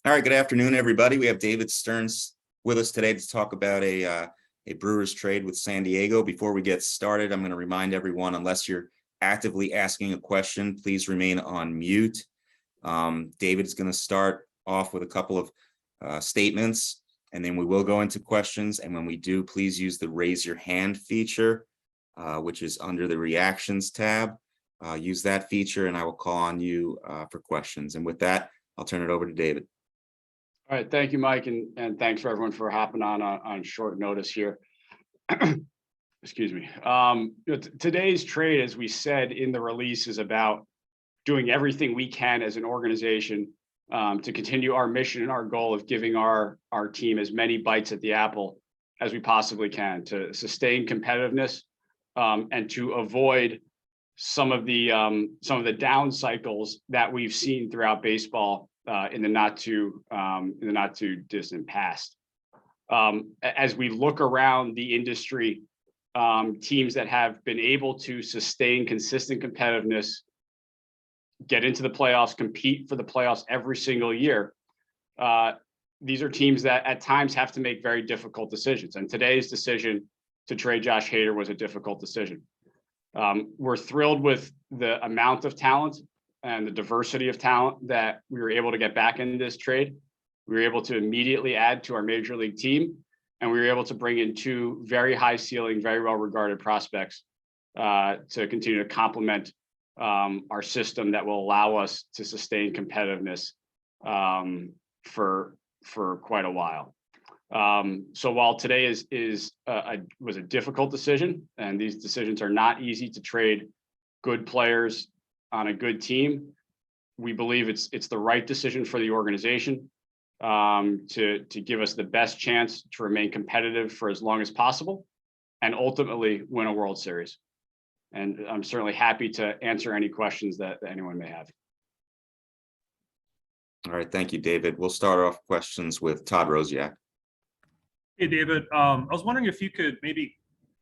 All right, good afternoon, everybody. We have David Stearns with us today to talk about a Brewers trade with San Diego. Before we get started, I'm going to remind everyone, unless you're actively asking a question, please remain on mute. David is going to start off with a couple of statements, and then we will go into questions. And when we do, please use the raise your hand feature, which is under the reactions tab. Use that feature, and I will call on you for questions. And with that, I'll turn it over to David. All right, thank you, Mike, and thanks for everyone for hopping on short notice here. Excuse me. Today's trade, as we said in the release, is about doing everything we can as an organization to continue our mission and our goal of giving our team as many bites at the apple as we possibly can to sustain competitiveness and to avoid some of the down cycles that we've seen throughout baseball in the not too distant past. As we look around the industry, teams that have been able to sustain consistent competitiveness, get into the playoffs, compete for the playoffs every single year, these are teams that at times have to make very difficult decisions. And today's decision to trade Josh Hader was a difficult decision. We're thrilled with the amount of talent and the diversity of talent that we were able to get back in this trade. We were able to immediately add to our major league team, and we were able to bring in two very high ceiling, very well regarded prospects to continue to complement our system that will allow us to sustain competitiveness for quite a while. So while today was a difficult decision, and these decisions are not easy to trade good players on a good team, we believe it's the right decision for the organization to give us the best chance to remain competitive for as long as possible and ultimately win a World Series. And I'm certainly happy to answer any questions that anyone may have. All right, thank you, David. We'll start off questions with Todd Rosiak. Hey, David. I was wondering if you could maybe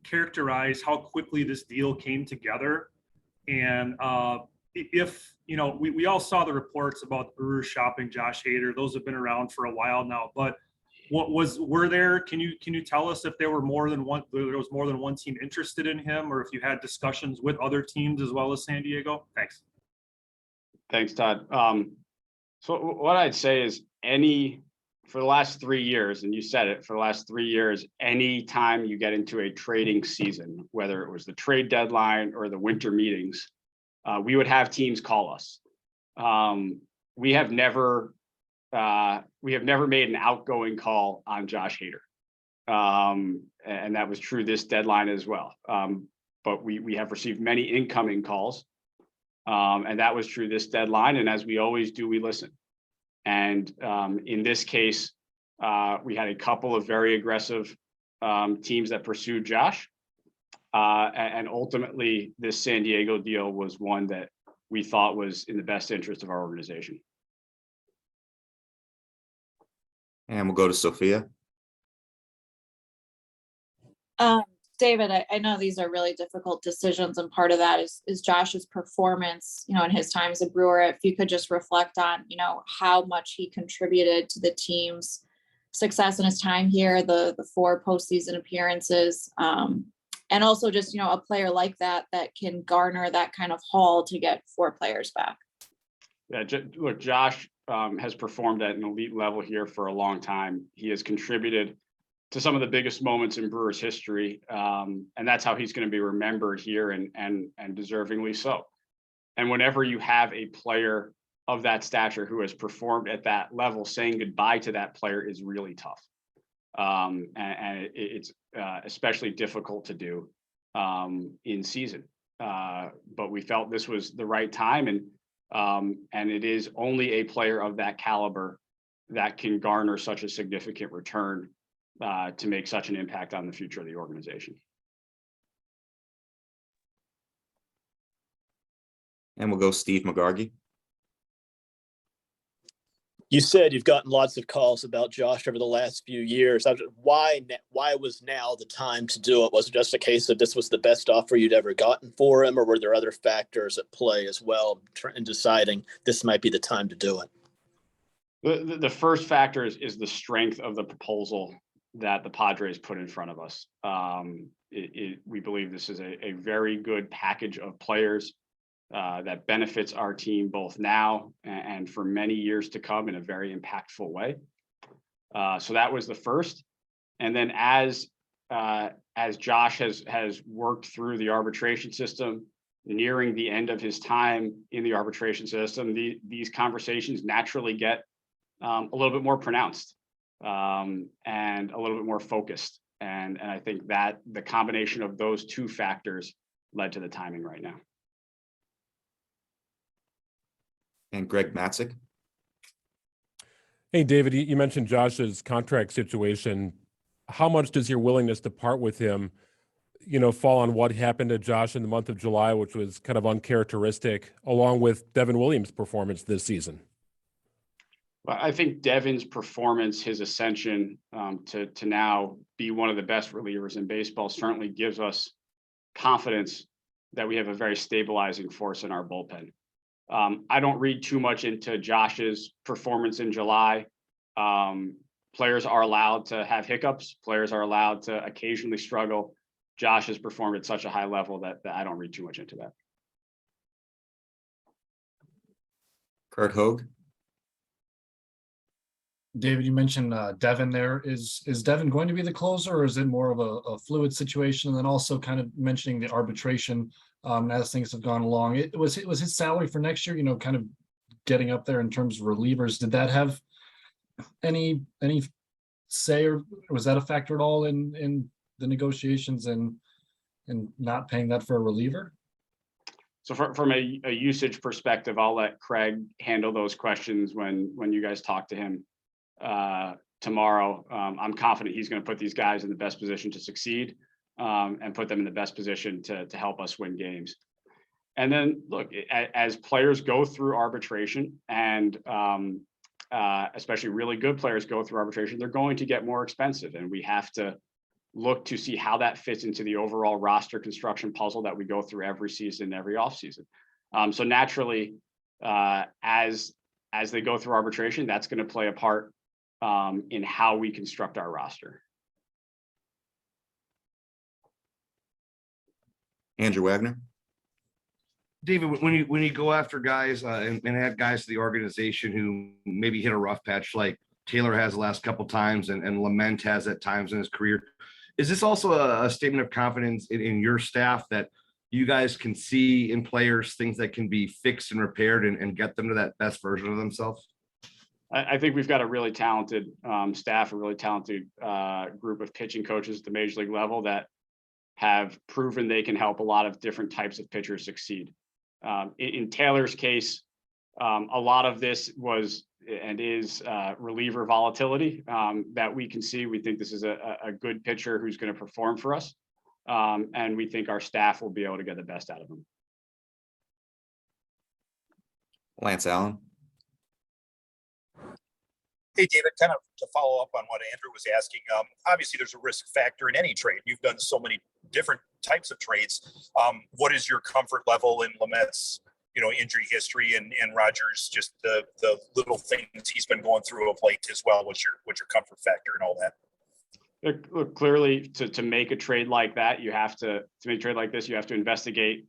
characterize how quickly this deal came together, and if we all saw the reports about the Brewers shopping Josh Hader. Those have been around for a while now, but can you tell us if there was more than one team interested in him, or if you had discussions with other teams as well as San Diego? Thanks, Todd. So what I'd say is for the last 3 years, and you said it, for the last 3 years, any time you get into a trading season, whether it was the trade deadline or the winter meetings, we would have teams call us. We have never made an outgoing call on Josh Hader, and that was true this deadline as well. But we have received many incoming calls, and that was true this deadline. And as we always do, we listen. And in this case, we had a couple of very aggressive teams that pursued Josh. And ultimately, this San Diego deal was one that we thought was in the best interest of our organization. And we'll go to Sophia. David, I know these are really difficult decisions, and part of that is Josh's performance, in his time as a Brewer. If you could just reflect on, how much he contributed to the team's success in his time here, the 4 postseason appearances, and also just, a player like that can garner that kind of haul to get 4 players back. Yeah, look, Josh has performed at an elite level here for a long time. He has contributed to some of the biggest moments in Brewers history, and that's how he's going to be remembered here, and deservingly so. And whenever you have a player of that stature who has performed at that level, saying goodbye to that player is really tough, and it's especially difficult to do in season. But we felt this was the right time, and it is only a player of that caliber that can garner such a significant return to make such an impact on the future of the organization. And we'll go Steve McGargy. You said you've gotten lots of calls about Josh over the last few years. Why was now the time to do it? Was it just a case that this was the best offer you'd ever gotten for him, or were there other factors at play as well in deciding this might be the time to do it? The first factor is the strength of the proposal that the Padres put in front of us. We believe this is a very good package of players that benefits our team both now and for many years to come in a very impactful way. So that was the first. And then as Josh has worked through the arbitration system, nearing the end of his time in the arbitration system, these conversations naturally get a little bit more pronounced and a little bit more focused. And I think that the combination of those two factors led to the timing right now. And Greg Matzik. Hey, David, you mentioned Josh's contract situation. How much does your willingness to part with him, fall on what happened to Josh in the month of July, which was kind of uncharacteristic, along with Devin Williams' performance this season? Well, I think Devin's performance, his ascension to now be one of the best relievers in baseball certainly gives us confidence that we have a very stabilizing force in our bullpen. I don't read too much into Josh's performance in July. Players are allowed to have hiccups. Players are allowed to occasionally struggle. Josh has performed at such a high level that I don't read too much into that. Kurt Hogue. David, you mentioned Devin there. Is Devin going to be the closer, or is it more of a fluid situation? And then also kind of mentioning the arbitration as things have gone along. It was his salary for next year, kind of getting up there in terms of relievers. Did that have any say, or was that a factor at all in the negotiations and not paying that for a reliever? So from a usage perspective, I'll let Craig handle those questions when you guys talk to him tomorrow. I'm confident he's going to put these guys in the best position to succeed and put them in the best position to help us win games. And then look, as players go through arbitration, and especially really good players go through arbitration, they're going to get more expensive, and we have to look to see how that fits into the overall roster construction puzzle that we go through every season, every offseason. So naturally, as they go through arbitration, that's going to play a part in how we construct our roster. Andrew Wagner. David, when you go after guys and add guys to the organization who maybe hit a rough patch like Taylor has the last couple times and Lamet has at times in his career, is this also a statement of confidence in your staff that you guys can see in players things that can be fixed and repaired and get them to that best version of themselves? I think we've got a really talented staff, a really talented group of pitching coaches at the major league level that have proven they can help a lot of different types of pitchers succeed. In Taylor's case, a lot of this was and is reliever volatility that we can see. We think this is a good pitcher who's going to perform for us. And we think our staff will be able to get the best out of him. Lance Allen. Hey, David, kind of to follow up on what Andrew was asking, obviously there's a risk factor in any trade. You've done so many different types of trades. What is your comfort level in Lamet's, injury history and Rogers, just the little things he's been going through of late as well? What's your comfort factor and all that? Look, clearly to make a trade like that, you have to make a trade like this, you have to investigate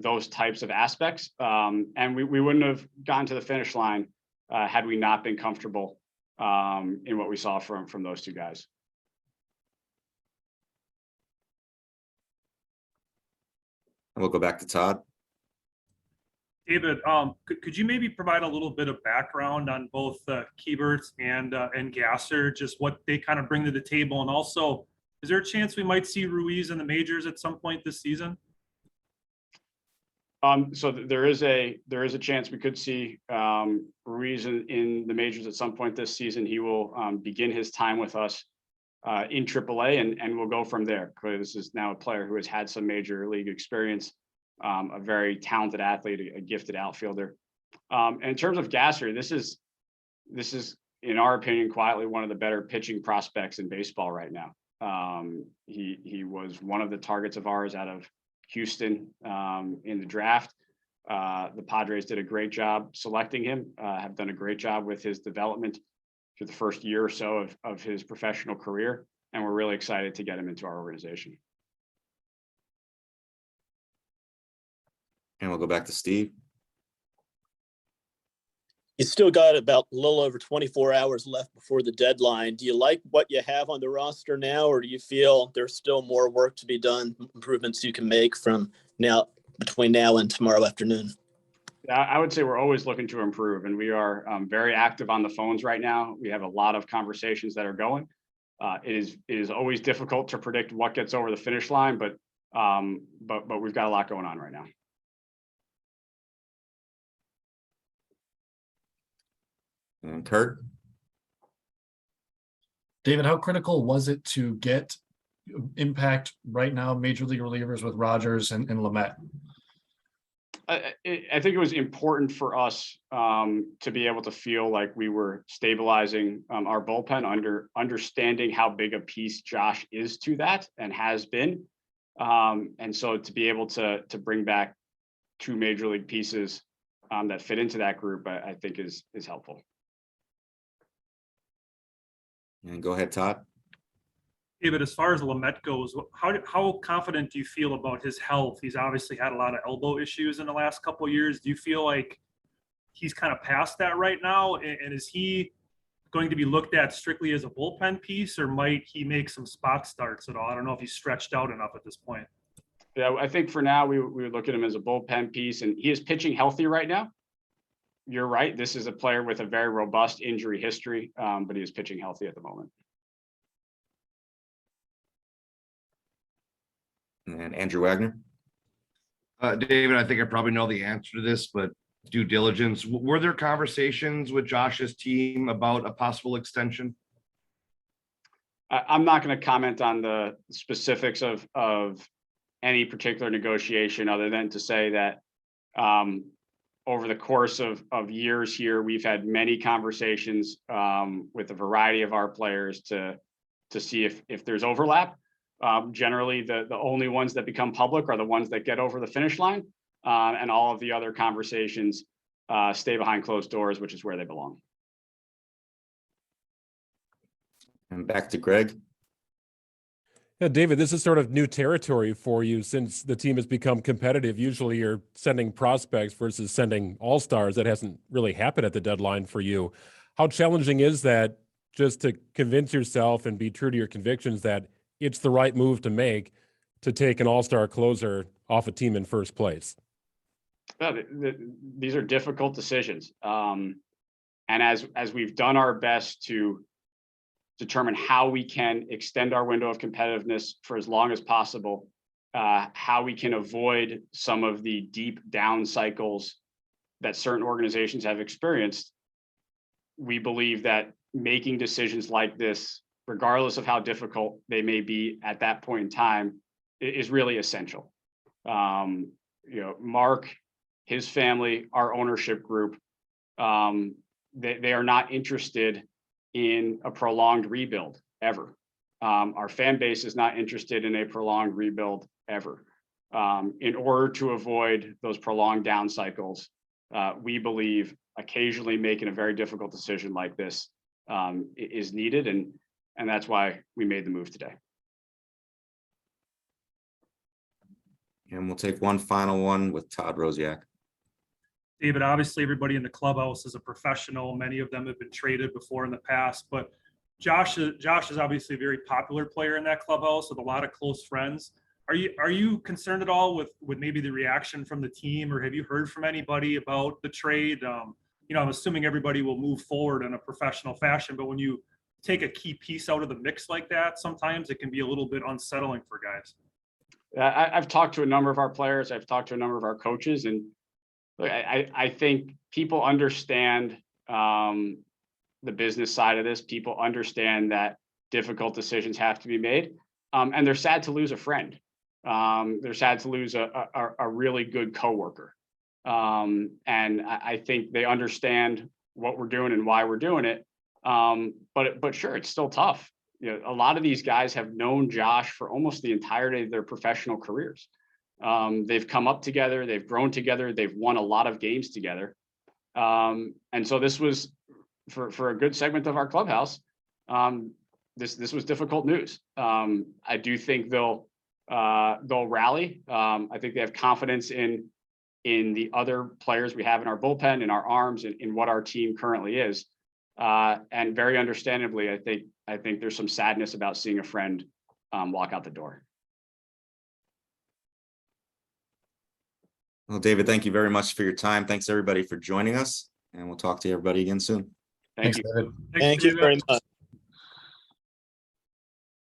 those types of aspects. And we wouldn't have gotten to the finish line had we not been comfortable in what we saw from those two guys. And we'll go back to Todd. David, could you maybe provide a little bit of background on both Kiebert and Gasser, just what they kind of bring to the table, and also, is there a chance we might see Ruiz in the majors at some point this season? So there is a chance we could see Ruiz in the majors at some point this season. He will begin his time with us in AAA, and we'll go from there. Clearly, this is now a player who has had some major league experience. A very talented athlete, a gifted outfielder. And in terms of Gasser, this is, in our opinion, quietly one of the better pitching prospects in baseball right now. He was one of the targets of ours out of Houston in the draft. The Padres did a great job selecting him, have done a great job with his development through the first year or so of his professional career. And we're really excited to get him into our organization. And we'll go back to Steve. You still got about a little over 24 hours left before the deadline. Do you like what you have on the roster now, or do you feel there's still more work to be done, improvements you can make from now between now and tomorrow afternoon? I would say we're always looking to improve, and we are very active on the phones right now. We have a lot of conversations that are going. It is always difficult to predict what gets over the finish line, but we've got a lot going on right now. And Kurt? David, how critical was it to get impact right now, major league relievers with Rogers and Lamet? I think it was important for us to be able to feel like we were stabilizing our bullpen, understanding how big a piece Josh is to that and has been. And so to be able to bring back two major league pieces that fit into that group, I think is helpful. And go ahead, Todd. David, as far as Lamet goes, how confident do you feel about his health? He's obviously had a lot of elbow issues in the last couple of years. Do you feel like he's kind of past that right now? And is he going to be looked at strictly as a bullpen piece, or might he make some spot starts at all? I don't know if he's stretched out enough at this point. Yeah, I think for now we would look at him as a bullpen piece, and he is pitching healthy right now. You're right. This is a player with a very robust injury history, but he is pitching healthy at the moment. And Andrew Wagner. David, I think I probably know the answer to this, but due diligence, were there conversations with Josh's team about a possible extension? I'm not going to comment on the specifics of any particular negotiation, other than to say that over the course of years here, we've had many conversations with a variety of our players to see if there's overlap. Generally, the only ones that become public are the ones that get over the finish line, and all of the other conversations stay behind closed doors, which is where they belong. And back to Greg. Yeah, David, this is sort of new territory for you since the team has become competitive. Usually you're sending prospects versus sending all-stars. That hasn't really happened at the deadline for you. How challenging is that, just to convince yourself and be true to your convictions that it's the right move to make to take an all-star closer off a team in first place? These are difficult decisions. And as we've done our best to determine how we can extend our window of competitiveness for as long as possible, how we can avoid some of the deep down cycles that certain organizations have experienced, we believe that making decisions like this, regardless of how difficult they may be at that point in time, is really essential. Mark, his family, our ownership group, they are not interested in a prolonged rebuild ever. Our fan base is not interested in a prolonged rebuild ever. In order to avoid those prolonged down cycles, we believe occasionally making a very difficult decision like this is needed, and that's why we made the move today. And we'll take one final one with Todd Rosiak. David, obviously everybody in the clubhouse is a professional. Many of them have been traded before in the past, but Josh is obviously a very popular player in that clubhouse with a lot of close friends. Are you concerned at all with maybe the reaction from the team, or have you heard from anybody about the trade? I'm assuming everybody will move forward in a professional fashion, but when you take a key piece out of the mix like that, sometimes it can be a little bit unsettling for guys. I've talked to a number of our players. I've talked to a number of our coaches, and I think people understand the business side of this. People understand that difficult decisions have to be made, and they're sad to lose a friend. They're sad to lose a really good coworker, and I think they understand what we're doing and why we're doing it. But sure, it's still tough. A lot of these guys have known Josh for almost the entirety of their professional careers. They've come up together, they've grown together, they've won a lot of games together. And so this was for a good segment of our clubhouse. This was difficult news. I do think they'll rally. I think they have confidence in the other players we have in our bullpen, in our arms, and in what our team currently is. And very understandably, I think there's some sadness about seeing a friend walk out the door. Well, David, thank you very much for your time. Thanks everybody for joining us, and we'll talk to everybody again soon. Thank Thanks, you. David. Thank you David. very much.